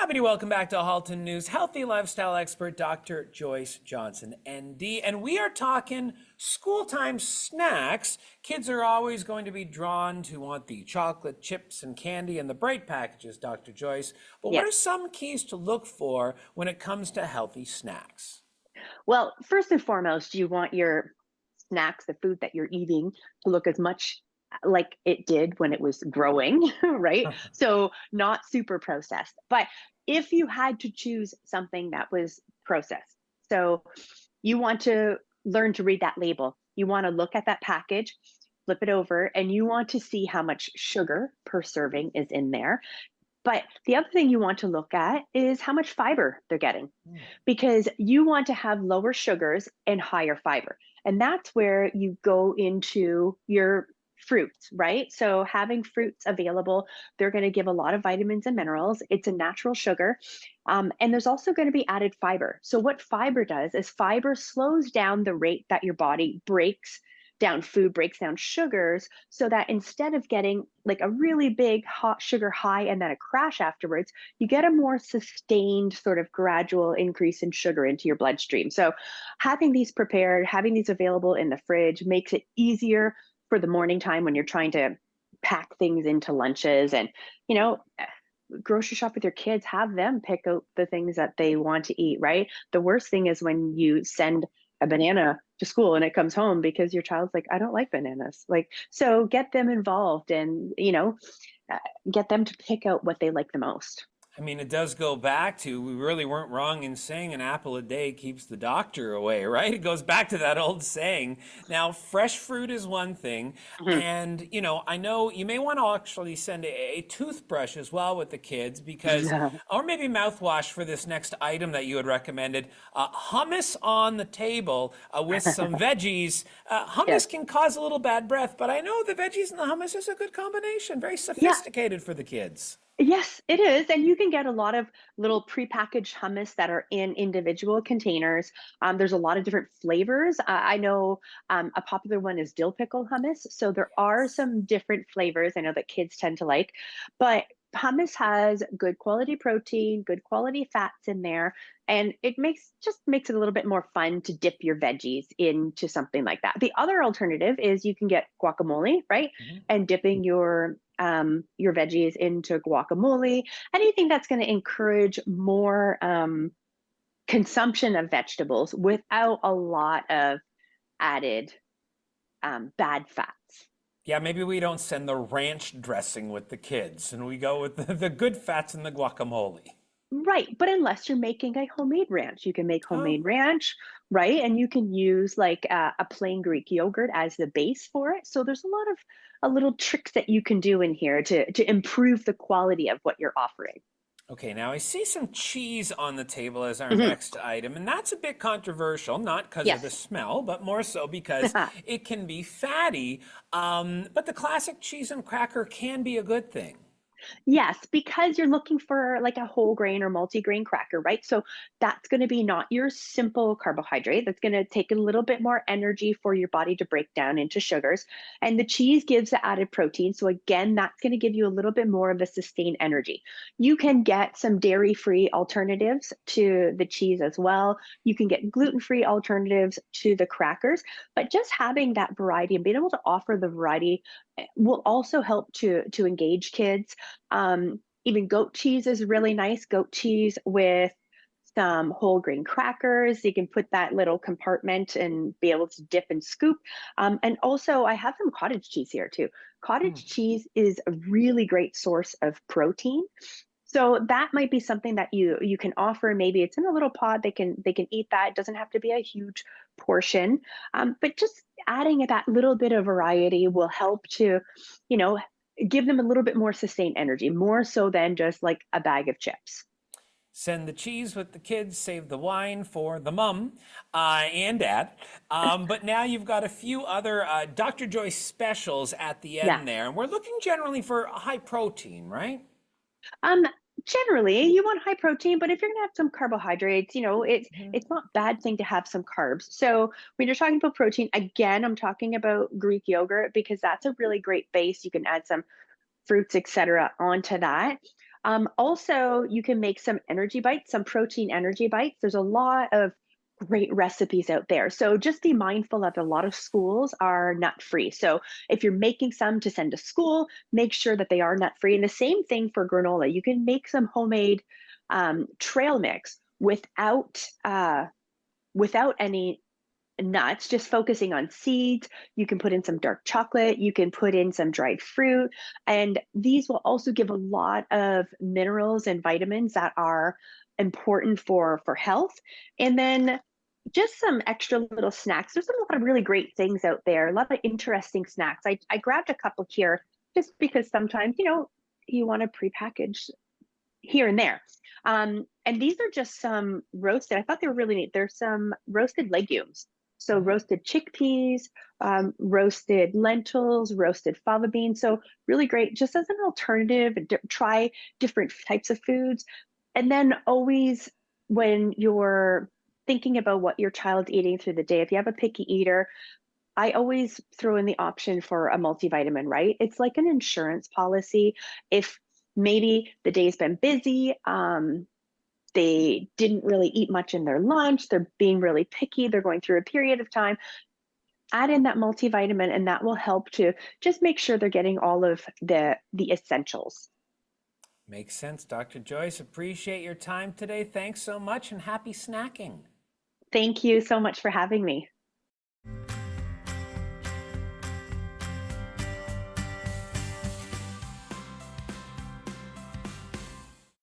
Happy to welcome back to Halton News healthy lifestyle expert Dr. Joyce Johnson N.D. And we are talking school time snacks. Kids are always going to be drawn to want the chocolate chips and candy and the bright packages, Dr. Joyce. But what are Yes. some keys to look for when it comes to healthy snacks? Well, first and foremost, you want your snacks, the food that you're eating, to look as much like it did when it was growing, right? So, not super processed. But if you had to choose something that was processed, so you want to learn to read that label. You want to look at that package, flip it over, and you want to see how much sugar per serving is in there. But the other thing you want to look at is how much fiber they're getting, Mm. because you want to have lower sugars and higher fiber. And that's where you go into your fruits, right? So having fruits available, they're going to give a lot of vitamins and minerals. It's a natural sugar. And there's also going to be added fiber. So what fiber does is fiber slows down the rate that your body breaks down food, breaks down sugars, so that instead of getting like a really big hot sugar high and then a crash afterwards, you get a more sustained sort of gradual increase in sugar into your bloodstream. So having these prepared, having these available in the fridge makes it easier for the morning time when you're trying to pack things into lunches. And you know grocery shop with your kids, have them pick out the things that they want to eat, right? The worst thing is when you send a banana to school and it comes home because your child's like, I don't like bananas. Like, so get them involved and, uh, get them to pick out what they like the most. I mean, it does go back to we really weren't wrong in saying an apple a day keeps the doctor away, right? It goes back to that old saying. Now, fresh fruit is one thing. Mhm. And, I know you may want to actually send a toothbrush as well with the kids because, or maybe mouthwash for this next item that you had recommended. Hummus on the table with some veggies. Yes. Hummus can cause a little bad breath, but I know the veggies and the hummus is a good combination. Very Yeah. sophisticated for the kids. Yes, it is. And you can get a lot of little prepackaged hummus that are in individual containers. There's a lot of different flavors. I know a popular one is dill pickle hummus. So there are Yes. some different flavors I know that kids tend to like. But hummus has good quality protein, good quality fats in there. And it makes it a little bit more fun to dip your veggies into something like that. The other alternative is you can get guacamole, right? Mhm. And dipping your veggies into guacamole, anything that's going to encourage more consumption of vegetables without a lot of added bad fats. Yeah, maybe we don't send the ranch dressing with the kids and we go with the good fats in the guacamole. Right, but unless you're making a homemade ranch, you can make Oh, homemade ranch, right? And you can use like a plain Greek yogurt as the base for it. So there's a little tricks that you can do in here to improve the quality of what you're offering. okay. Now I see some cheese on the table as our Mhm. next item, and that's a bit controversial, not because of the Yes. smell, but more so because it can be fatty. But the classic cheese and cracker can be a good thing. Yes, because you're looking for like a whole grain or multi-grain cracker, right? So that's going to be not your simple carbohydrate. That's going to take a little bit more energy for your body to break down into sugars. And the cheese gives the added protein. So again, that's going to give you a little bit more of a sustained energy. You can get some dairy-free alternatives to the cheese as well. You can get gluten-free alternatives to the crackers, but just having that variety and being able to offer the variety will also help to engage kids. Even goat cheese is really nice. Goat cheese with some whole grain crackers. You can put that little compartment and be able to dip and scoop. And also, I have some cottage cheese here too. Hmm. Cottage cheese is a really great source of protein. So that might be something that you can offer. Maybe it's in a little pod. They can eat that. It doesn't have to be a huge portion, but just adding that little bit of variety will help to, you know, give them a little bit more sustained energy, more so than just like a bag of chips. Send the cheese with the kids, save the wine for the mom and dad. But now you've got a few other Dr. Joyce specials at the Yeah. end there. And we're looking generally for high protein, right? Um, Generally, you want high protein, but if you're gonna have some carbohydrates, Mhm. it's not a bad thing to have some carbs. So when you're talking about protein, again, I'm talking about Greek yogurt because that's a really great base. You can add some fruits, etc., onto that. Also, you can make some energy bites, some protein energy bites. There's a lot of great recipes out there. So just be mindful that a lot of schools are nut free. So if you're making some to send to school, make sure that they are nut free. And the same thing for granola. You can make some homemade trail mix without any nuts, just focusing on seeds. You can put in some dark chocolate, you can put in some dried fruit, and these will also give a lot of minerals and vitamins that are important for health. And then just some extra little snacks. There's a lot of really great things out there, a lot of interesting snacks. I grabbed a couple here just because sometimes, you want to prepackage here and there. And these are just some roasted, I thought they were really neat. There's some roasted legumes. So Mhm. roasted chickpeas, roasted lentils, roasted fava beans. So really great, just as an alternative, try different types of foods. And then always when you're thinking about what your child's eating through the day, if you have a picky eater, I always throw in the option for a multivitamin, right? It's like an insurance policy. If maybe the day's been busy, they didn't really eat much in their lunch, they're being really picky, they're going through a period of time, add in that multivitamin and that will help to just make sure they're getting all of the essentials. Makes sense, Dr. Joyce. Appreciate your time today. Thanks so much and happy snacking. Thank you so much for having me.